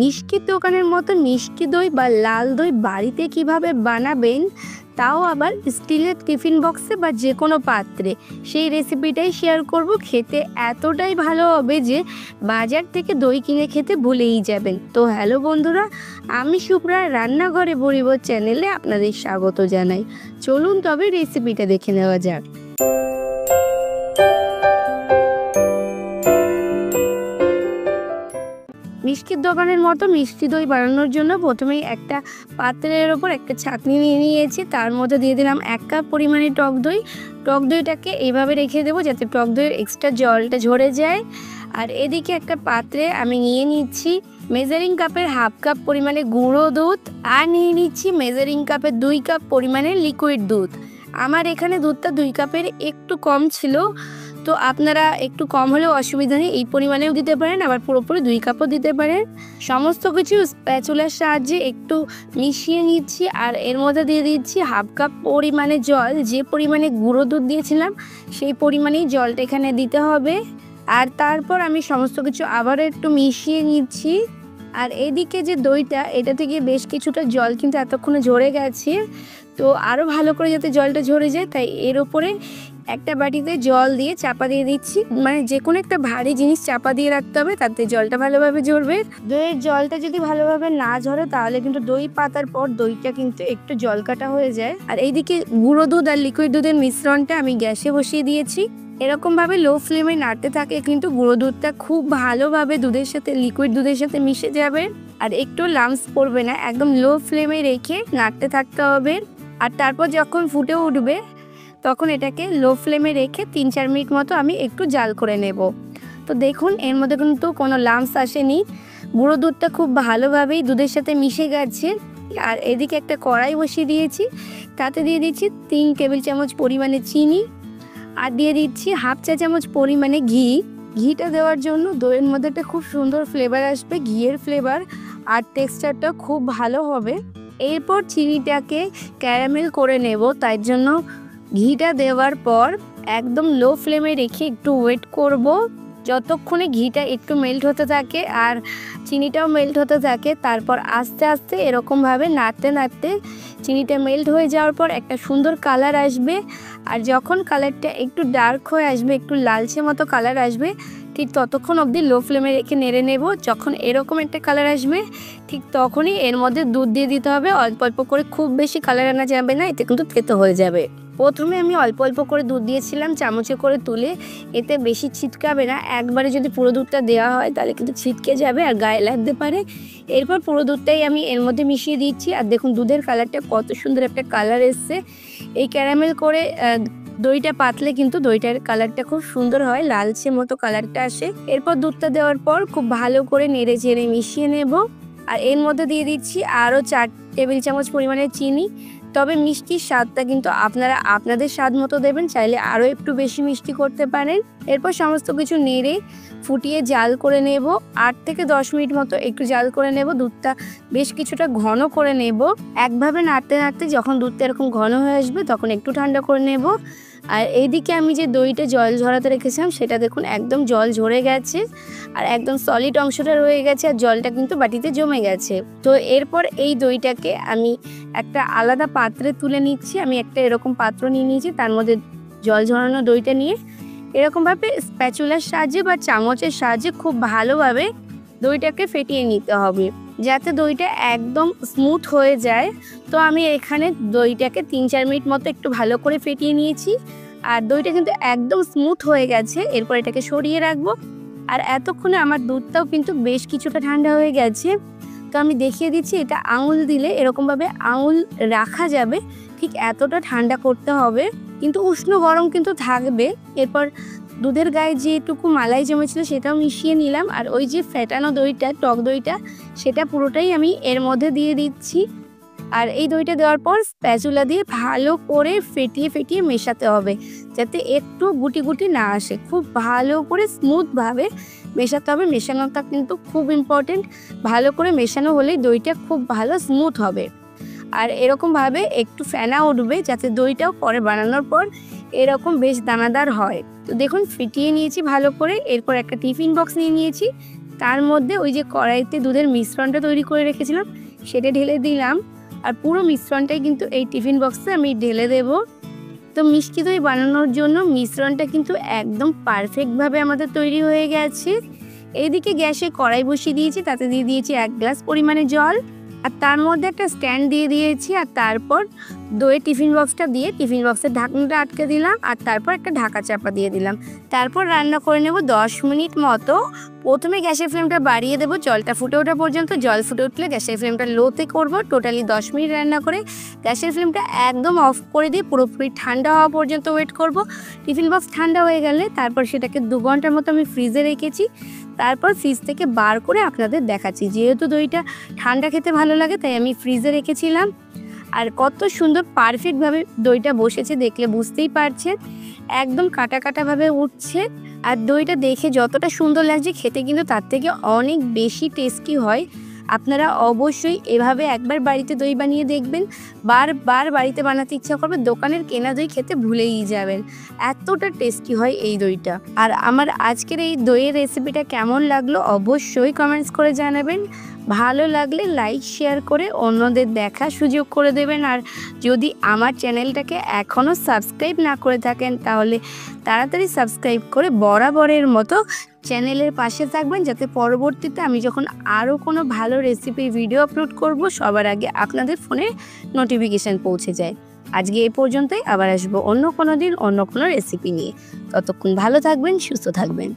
মিষ্টির দোকানের মতো মিষ্টি দই বা লাল দই বাড়িতে কিভাবে বানাবেন, তাও আবার স্টিলের টিফিন বক্সে বা যে কোনো পাত্রে, সেই রেসিপিটাই শেয়ার করব। খেতে এতটাই ভালো হবে যে বাজার থেকে দই কিনে খেতে ভুলেই যাবেন। তো হ্যালো বন্ধুরা, আমি শুভ্রা রান্নাঘরে পরিবার চ্যানেলে আপনাদের স্বাগত জানাই। চলুন তবে রেসিপিটা দেখে নেওয়া যাক। মিষ্টির দোকানের মতো মিষ্টি দই বানানোর জন্য প্রথমেই একটা পাত্রের ওপর একটা ছাঁকনি নিয়ে নিয়েছি। তার মধ্যে দিয়ে দিলাম 1 কাপ পরিমাণে টক দই। টক দইটাকে এইভাবে রেখে দেবো যাতে টক দইয়ের এক্সট্রা জলটা ঝরে যায়। আর এদিকে একটা পাত্রে আমি নিয়ে নিচ্ছি মেজারিং কাপের 1/2 কাপ পরিমাণে গুঁড়ো দুধ, আর নিয়ে নিচ্ছি মেজারিং কাপের 2 কাপ পরিমাণে লিকুইড দুধ। আমার এখানে দুধটা 2 কাপের একটু কম ছিল, তো আপনারা একটু কম হলেও অসুবিধা নেই, এই পরিমাণেও দিতে পারেন, আবার পুরোপুরি 2 কাপও দিতে পারেন। সমস্ত কিছু স্প্যাচুলার সাহায্যে একটু মিশিয়ে নিচ্ছি, আর এর মধ্যে দিয়ে দিচ্ছি 1/2 কাপ পরিমাণে জল। যে পরিমাণে গুঁড়ো দুধ দিয়েছিলাম সেই পরিমাণেই জলটা এখানে দিতে হবে। আর তারপর আমি সমস্ত কিছু আবারও একটু মিশিয়ে নিচ্ছি। আর এদিকে যে দইটা, এটা থেকে বেশ কিছুটা জল কিন্তু এতক্ষণে ঝরে গেছে, তো আরও ভালো করে যাতে জলটা ঝরে যায় তাই এর ওপরে একটা বাটিতে জল দিয়ে চাপা দিয়ে দিচ্ছি। মানে যে কোনো একটা ভারী জিনিস চাপা দিয়ে রাখতে হবে, তাতে জলটা ভালোভাবে ঝরবে। দইয়ের জলটা যদি ভালোভাবে না ঝরে তাহলে কিন্তু দই পাতার পর দইটা কিন্তু একটু জল কাটা হয়ে যায়। আর এইদিকে গুঁড়ো দুধ আর লিকুইড দুধের মিশ্রণটা আমি গ্যাসে বসিয়ে দিয়েছি। এরকমভাবে লো ফ্লেমে নাড়তে থাকে কিন্তু গুঁড়ো দুধটা খুব ভালোভাবে দুধের সাথে, লিকুইড দুধের সাথে মিশে যাবে, আর একটু লাম্পস পড়বে না। একদম লো ফ্লেমে রেখে নাড়তে থাকতে হবে। আর তারপর যখন ফুটে উঠবে তখন এটাকে লো ফ্লেমে রেখে 3-4 মিনিট মতো আমি একটু জাল করে নেব। তো দেখুন এর মধ্যে কিন্তু কোনো লাম্পস আসেনি, গুঁড়ো দুধটা খুব ভালোভাবেই দুধের সাথে মিশে গেছে। আর এদিকে একটা কড়াই বসিয়ে দিয়েছি, তাতে দিয়ে দিচ্ছি 3 টেবিল চামচ পরিমাণে চিনি, আর দিয়ে দিচ্ছি 1/2 চা চামচ পরিমাণে ঘি। ঘিটা দেওয়ার জন্য দইয়ের মধ্যে একটা খুব সুন্দর ফ্লেভার আসবে, ঘিয়ের ফ্লেভার, আর টেক্সচারটা খুব ভালো হবে। এরপর চিনিটাকে ক্যারামেল করে নেব, তাই জন্য ঘিটা দেওয়ার পর একদম লো ফ্লেমে রেখে একটু ওয়েট করব যতক্ষণে ঘিটা একটু মেল্ট হতে থাকে আর চিনিটাও মেল্ট হতে থাকে। তারপর আস্তে আস্তে এরকমভাবে নাড়তে নাড়তে চিনিটা মেল্ট হয়ে যাওয়ার পর একটা সুন্দর কালার আসবে। আর যখন কালারটা একটু ডার্ক হয়ে আসবে, একটু লালচে মতো কালার আসবে, ঠিক ততক্ষণ অবধি লো ফ্লেমে রেখে নেড়ে নেব। যখন এরকম একটা কালার আসবে ঠিক তখনই এর মধ্যে দুধ দিয়ে দিতে হবে, অল্প অল্প করে, খুব বেশি কালার আনা যাবে না, এতে কিন্তু তেতো হয়ে যাবে। প্রথমে আমি অল্প অল্প করে দুধ দিয়েছিলাম চামচে করে তুলে, এতে বেশি ছিটকাবে না। একবারে যদি পুরো দুধটা দেওয়া হয় তাহলে কিন্তু ছিটকে যাবে আর গায়ে লাগতে পারে। এরপর পুরো দুধটাই আমি এর মধ্যে মিশিয়ে দিচ্ছি, আর দেখুন দুধের কালারটা কত সুন্দর একটা কালার এসছে। এই ক্যারামেল করে দইটা পাতলে কিন্তু দইটার কালারটা খুব সুন্দর হয়, লালচে মতো কালারটা আসে। এরপর দুধটা দেওয়ার পর খুব ভালো করে নেড়ে চেড়ে মিশিয়ে নেব। আর এর মধ্যে দিয়ে দিচ্ছি আরও 4 টেবিল চামচ পরিমাণে চিনি। তবে মিষ্টির স্বাদটা কিন্তু আপনারা আপনাদের স্বাদ মতো দেবেন, চাইলে আরও একটু বেশি মিষ্টি করতে পারেন। এরপর সমস্ত কিছু নেড়ে ফুটিয়ে জাল করে নেব, 8 থেকে 10 মিনিট মতো একটু জাল করে নেব। দুধটা বেশ কিছুটা ঘন করে নেব। একভাবে নাড়তে নাড়তে যখন দুধটা এরকম ঘন হয়ে আসবে তখন একটু ঠান্ডা করে নেব। আর এইদিকে আমি যে দইটা জল ঝরাতে রেখেছিলাম সেটা দেখুন একদম জল ঝরে গেছে, আর একদম সলিড অংশটা রয়ে গেছে, আর জলটা কিন্তু বাটিতে জমে গেছে। তো এরপর এই দইটাকে আমি একটা আলাদা পাত্রে তুলে নিচ্ছি। আমি একটা এরকম পাত্র নিয়ে নিয়েছি, তার মধ্যে জল ঝরানো দইটা নিয়ে এরকমভাবে স্প্যাচুলার সাহায্যে বা চামচের সাহায্যে খুব ভালোভাবে দইটাকে ফেটিয়ে নিতে হবে যাতে দইটা একদম স্মুথ হয়ে যায়। তো আমি এখানে দইটাকে 3-4 মিনিট মতো একটু ভালো করে ফেটিয়ে নিয়েছি, আর দইটা কিন্তু একদম স্মুথ হয়ে গেছে। এরপর এটাকে সরিয়ে রাখবো। আর এতক্ষণে আমার দুধটাও কিন্তু বেশ কিছুটা ঠান্ডা হয়ে গেছে। তো আমি দেখিয়ে দিচ্ছি, এটা আঙুল দিলে এরকমভাবে আঙুল রাখা যাবে, ঠিক এতটা ঠান্ডা করতে হবে, কিন্তু উষ্ণ গরম কিন্তু থাকবে। এরপর দুধের গায়ে যেটুকু মালাই জমেছিল সেটাও মিশিয়ে নিলাম, আর ওই যে ফেটানো দইটা, টক দইটা, সেটা পুরোটাই আমি এর মধ্যে দিয়ে দিচ্ছি। আর এই দইটা দেওয়ার পর স্প্যাচুলা দিয়ে ভালো করে ফেটিয়ে ফেটিয়ে মেশাতে হবে যাতে একটু গুটি গুটি না আসে। খুব ভালো করে স্মুথভাবে মেশাতে হবে, মেশানোটা কিন্তু খুব ইম্পর্টেন্ট। ভালো করে মেশানো হলেই দইটা খুব ভালো স্মুথ হবে। আর এরকমভাবে একটু ফেনা উঠবে যাতে দইটাও পরে বানানোর পর এরকম বেশ দানাদার হয়। তো দেখুন ফিটিয়ে নিয়েছি ভালো করে। এরপর একটা টিফিন বক্স নিয়ে নিয়েছি, তার মধ্যে ওই যে কড়াইতে দুধের মিশ্রণটা তৈরি করে রেখেছিলাম সেটা ঢেলে দিলাম। আর পুরো মিশ্রণটাই কিন্তু এই টিফিন বক্সে আমি ঢেলে দেব। তো মিষ্টি দই বানানোর জন্য মিশ্রণটা কিন্তু একদম পারফেক্টভাবে আমাদের তৈরি হয়ে গেছে। এইদিকে গ্যাসে কড়াই বসিয়ে দিয়েছি, তাতে দিয়ে দিয়েছি 1 গ্লাস পরিমাণে জল, আর তার মধ্যে একটা স্ট্যান্ড দিয়ে দিয়েছি। আর তারপর দইয়ের টিফিন বক্সটা দিয়ে টিফিন বক্সের ঢাকনাটা আটকে দিলাম, আর তারপর একটা ঢাকা চাপা দিয়ে দিলাম। তারপর রান্না করে নেব 10 মিনিট মতো। প্রথমে গ্যাসের ফ্লেমটা বাড়িয়ে দেবো জলটা ফুটে ওঠা পর্যন্ত। জল ফুটে উঠলে গ্যাসের ফ্লেমটা লোতে করব। টোটালি 10 মিনিট রান্না করে গ্যাসের ফ্লেমটা একদম অফ করে দিয়ে পুরোপুরি ঠান্ডা হওয়া পর্যন্ত ওয়েট করব। টিফিন বক্স ঠান্ডা হয়ে গেলে তারপর সেটাকে 2 ঘন্টার মতো আমি ফ্রিজে রেখেছি। তারপর ফ্রিজ থেকে বার করে আপনাদের দেখাচ্ছি। যেহেতু দইটা ঠান্ডা খেতে ভালো লাগে তাই আমি ফ্রিজে রেখেছিলাম। আর কত সুন্দর পারফেক্টভাবে দইটা বসেছে দেখলে বুঝতেই পারছেন, একদম কাটা কাটাভাবে উঠছে। আর দইটা দেখে যতটা সুন্দর লাগছে খেতে কিন্তু তার থেকে অনেক বেশি টেস্টি হয়। আপনারা অবশ্যই এভাবে একবার বাড়িতে দই বানিয়ে দেখবেন, বারবার বাড়িতে বানাতে ইচ্ছা করবে, দোকানের কেনা দই খেতে ভুলেই যাবেন, এতটা টেস্টি হয় এই দইটা। আর আমার আজকের এই দইয়ের রেসিপিটা কেমন লাগলো অবশ্যই কমেন্টস করে জানাবেন। ভালো লাগলে লাইক শেয়ার করে অন্যদের দেখার সুযোগ করে দেবেন। আর যদি আমার চ্যানেলটাকে এখনও সাবস্ক্রাইব না করে থাকেন তাহলে তাড়াতাড়ি সাবস্ক্রাইব করে বরাবরের মতো চ্যানেলের পাশে থাকবেন, যাতে পরবর্তীতে আমি যখন আরও কোনো ভালো রেসিপির ভিডিও আপলোড করব সবার আগে আপনাদের ফোনে নোটিফিকেশান পৌঁছে যায়। আজকে এই পর্যন্তই, আবার আসবো অন্য কোনো দিন অন্য কোনো রেসিপি নিয়ে। ততক্ষণ ভালো থাকবেন, সুস্থ থাকবেন।